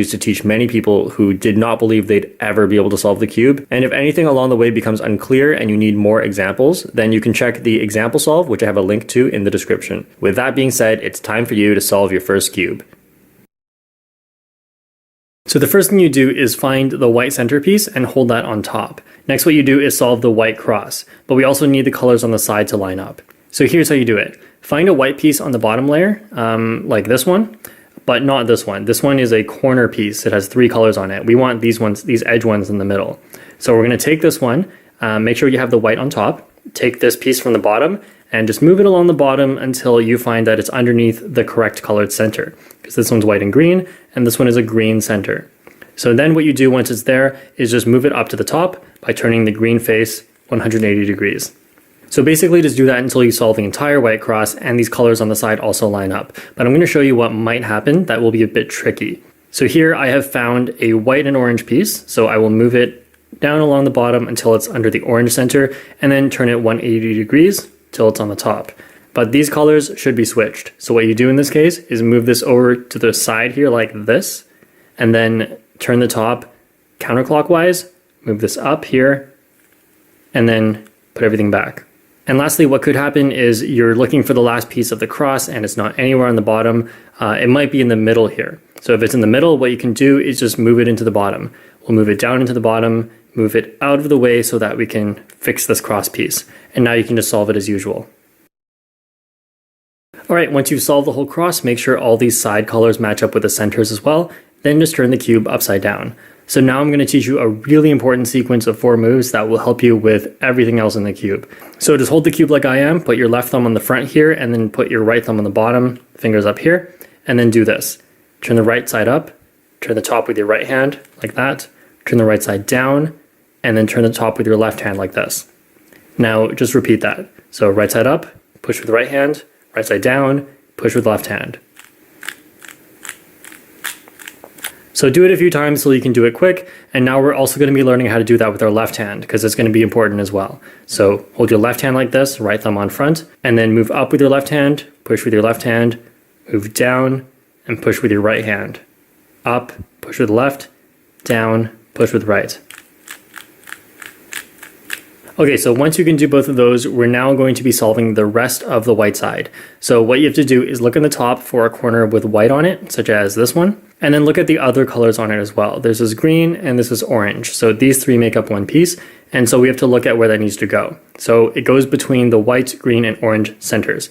used to teach many people who did not believe they'd ever be able to solve the cube. And if anything along the way becomes unclear and you need more examples, then you can check the example solve, which I have a link to in the description. With that being said, it's time for you to solve your first cube. So the first thing you do is find the white centerpiece and hold that on top. Next, what you do is solve the white cross, but we also need the colors on the side to line up. So here's how you do it. Find a white piece on the bottom layer, like this one, but not this one. This one is a corner piece. It has 3 colors on it. We want these ones, these edge ones in the middle. So we're going to take this one, make sure you have the white on top, take this piece from the bottom, and just move it along the bottom until you find that it's underneath the correct colored center. Because this one's white and green, and this one is a green center. So then what you do once it's there is just move it up to the top by turning the green face 180 degrees. So basically just do that until you solve the entire white cross and these colors on the side also line up. But I'm going to show you what might happen that will be a bit tricky. So here I have found a white and orange piece, so I will move it down along the bottom until it's under the orange center, and then turn it 180 degrees till it's on the top. But these colors should be switched. So what you do in this case is move this over to the side here like this, and then turn the top counterclockwise, move this up here, and then put everything back. And lastly, what could happen is you're looking for the last piece of the cross and it's not anywhere on the bottom. It might be in the middle here. So if it's in the middle, what you can do is just move it into the bottom. We'll move it down into the bottom, move it out of the way so that we can fix this cross piece. And now you can just solve it as usual. All right, once you've solved the whole cross, make sure all these side colors match up with the centers as well. Then just turn the cube upside down. So now I'm going to teach you a really important sequence of 4 moves that will help you with everything else in the cube. So just hold the cube like I am, put your left thumb on the front here, and then put your right thumb on the bottom, fingers up here, and then do this. Turn the right side up, turn the top with your right hand like that, turn the right side down, and then turn the top with your left hand like this. Now just repeat that. So right side up, push with the right hand, right side down, push with the left hand. So do it a few times so you can do it quick. And now we're also going to be learning how to do that with our left hand because it's going to be important as well. So hold your left hand like this, right thumb on front, and then move up with your left hand, push with your left hand, move down, and push with your right hand. Up, push with left, down, push with right. Okay, so once you can do both of those, we're now going to be solving the rest of the white side. So what you have to do is look in the top for a corner with white on it, such as this one, and then look at the other colors on it as well. This is green and this is orange. So these 3 make up one piece, and so we have to look at where that needs to go. So it goes between the white, green, and orange centers.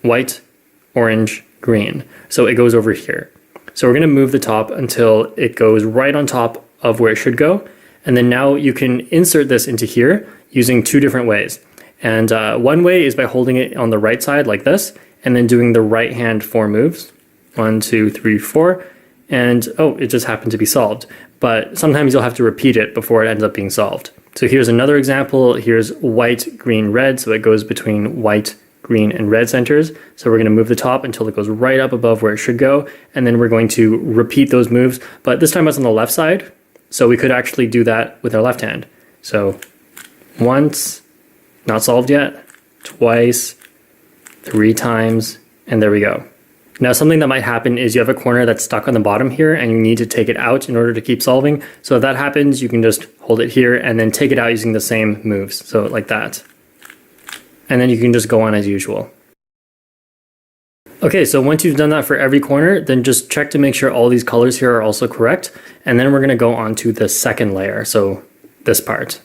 White, orange, green. So it goes over here. So we're going to move the top until it goes right on top of where it should go. And then now you can insert this into here using 2 different ways. And one way is by holding it on the right side like this, and then doing the right hand 4 moves. 1, 2, 3, 4. And oh, it just happened to be solved. But sometimes you'll have to repeat it before it ends up being solved. So here's another example. Here's white, green, red. So it goes between white, green, and red centers. So we're going to move the top until it goes right up above where it should go. And then we're going to repeat those moves. But this time it's on the left side. So we could actually do that with our left hand. So once, not solved yet, twice, 3 times, and there we go. Now something that might happen is you have a corner that's stuck on the bottom here and you need to take it out in order to keep solving. So if that happens, you can just hold it here and then take it out using the same moves. So like that. And then you can just go on as usual. Okay, so once you've done that for every corner, then just check to make sure all these colors here are also correct. And then we're going to go on to the second layer, so this part.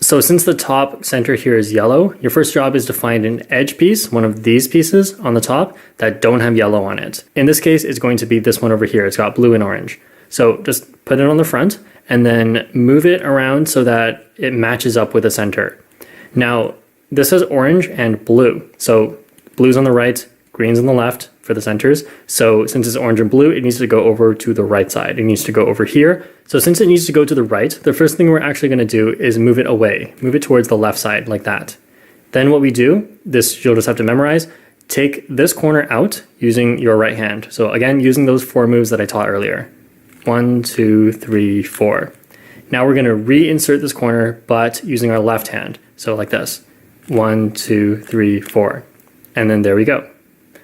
So since the top center here is yellow, your first job is to find an edge piece, one of these pieces on the top that don't have yellow on it. In this case, it's going to be this one over here. It's got blue and orange. So just put it on the front and then move it around so that it matches up with the center. Now, this is orange and blue. So blue's on the right, green's on the left for the centers. So since it's orange and blue, it needs to go over to the right side. It needs to go over here. So since it needs to go to the right, the first thing we're actually going to do is move it away. Move it towards the left side like that. Then what we do, this you'll just have to memorize, take this corner out using your right hand. So again, using those 4 moves that I taught earlier. 1, 2, 3, 4. Now we're going to reinsert this corner, but using our left hand. So like this. 1, 2, 3, 4. And then there we go.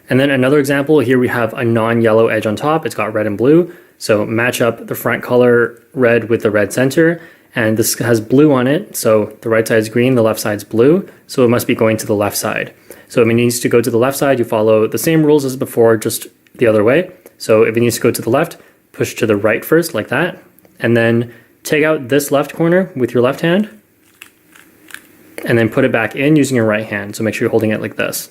And then another example, here we have a non-yellow edge on top. It's got red and blue. So match up the front color red with the red center, and this has blue on it, so the right side is green, the left side's blue, so it must be going to the left side. So if it needs to go to the left side, you follow the same rules as before, just the other way. So if it needs to go to the left, push to the right first, like that, and then take out this left corner with your left hand, and then put it back in using your right hand. So make sure you're holding it like this.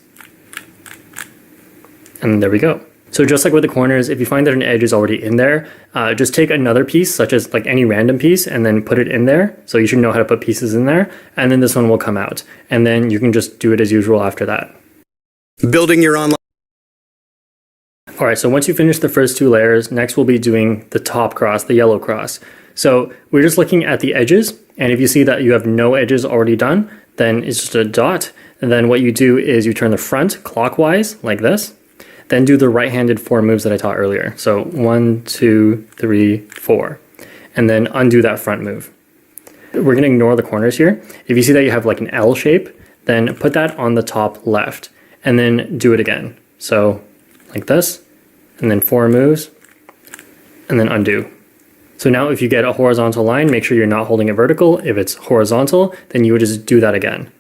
And there we go. So just like with the corners, if you find that an edge is already in there, just take another piece, such as like any random piece, and then put it in there. So you should know how to put pieces in there, and then this one will come out. And then you can just do it as usual after that. Building your online. All right, so once you finish the first two layers, next we'll be doing the top cross, the yellow cross. So we're just looking at the edges, and if you see that you have no edges already done, then it's just a dot. And then what you do is you turn the front clockwise, like this. Then do the right-handed 4 moves that I taught earlier. So 1, 2, 3, 4. And then undo that front move. We're gonna ignore the corners here. If you see that you have like an L shape, then put that on the top left and then do it again. So like this, and then 4 moves, and then undo. So now if you get a horizontal line, make sure you're not holding it vertical. If it's horizontal, then you would just do that again.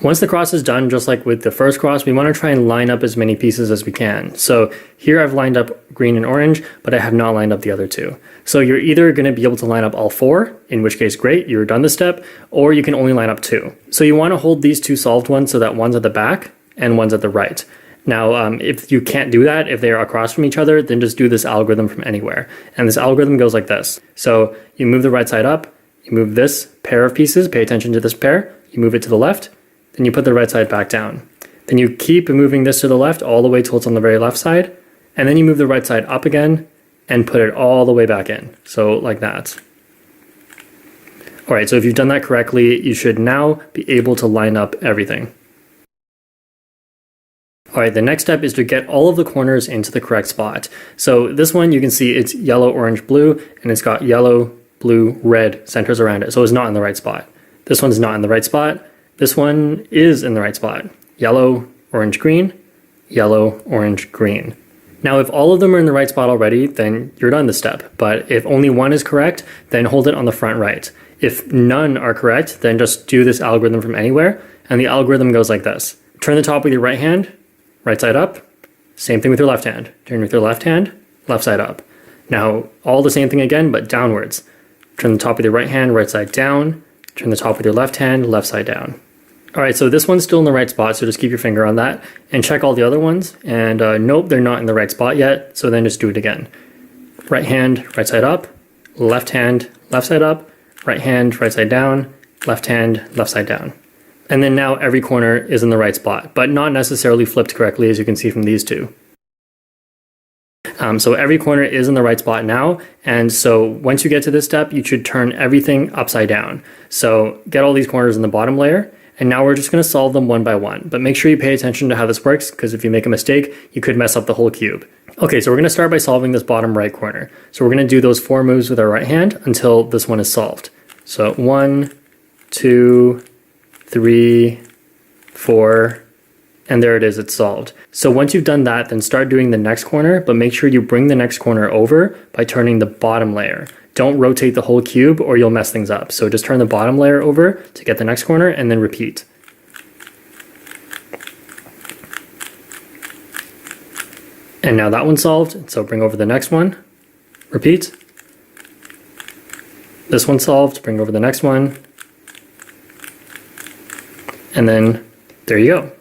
Once the cross is done, just like with the first cross, we want to try and line up as many pieces as we can. So here I've lined up green and orange, but I have not lined up the other 2. So you're either going to be able to line up all 4, in which case great, you're done the step, or you can only line up 2. So you want to hold these 2 solved ones so that one's at the back and one's at the right. Now, if you can't do that, if they're across from each other, then just do this algorithm from anywhere. And this algorithm goes like this. So you move the right side up, you move this pair of pieces, pay attention to this pair, you move it to the left, then you put the right side back down. Then you keep moving this to the left all the way till it's on the very left side, and then you move the right side up again and put it all the way back in. So like that. All right, so if you've done that correctly, you should now be able to line up everything. All right, the next step is to get all of the corners into the correct spot. So this one, you can see it's yellow, orange, blue, and it's got yellow, blue, red centers around it. So it's not in the right spot. This one's not in the right spot. This one is in the right spot. Yellow, orange, green, yellow, orange, green. Now, if all of them are in the right spot already, then you're done the step. But if only one is correct, then hold it on the front right. If none are correct, then just do this algorithm from anywhere. And the algorithm goes like this. Turn the top with your right hand, right side up. Same thing with your left hand. Turn with your left hand, left side up. Now, all the same thing again, but downwards. Turn the top with your right hand, right side down. Turn the top with your left hand, left side down. All right, so this one's still in the right spot, so just keep your finger on that and check all the other ones. And nope, they're not in the right spot yet, so then just do it again. Right hand, right side up, left hand, left side up, right hand, right side down, left hand, left side down. And then now every corner is in the right spot, but not necessarily flipped correctly, as you can see from these two. So every corner is in the right spot now, and so once you get to this step, you should turn everything upside down. So get all these corners in the bottom layer, and now we're just going to solve them one by one. But make sure you pay attention to how this works, because if you make a mistake, you could mess up the whole cube. Okay, so we're going to start by solving this bottom right corner. So we're going to do those 4 moves with our right hand until this one is solved. So 1, 2, 3, 4, and there it is, it's solved. So once you've done that, then start doing the next corner, but make sure you bring the next corner over by turning the bottom layer. Don't rotate the whole cube or you'll mess things up. So just turn the bottom layer over to get the next corner and then repeat. And now that one's solved, so bring over the next one, repeat. This one's solved, bring over the next one, and then there you go.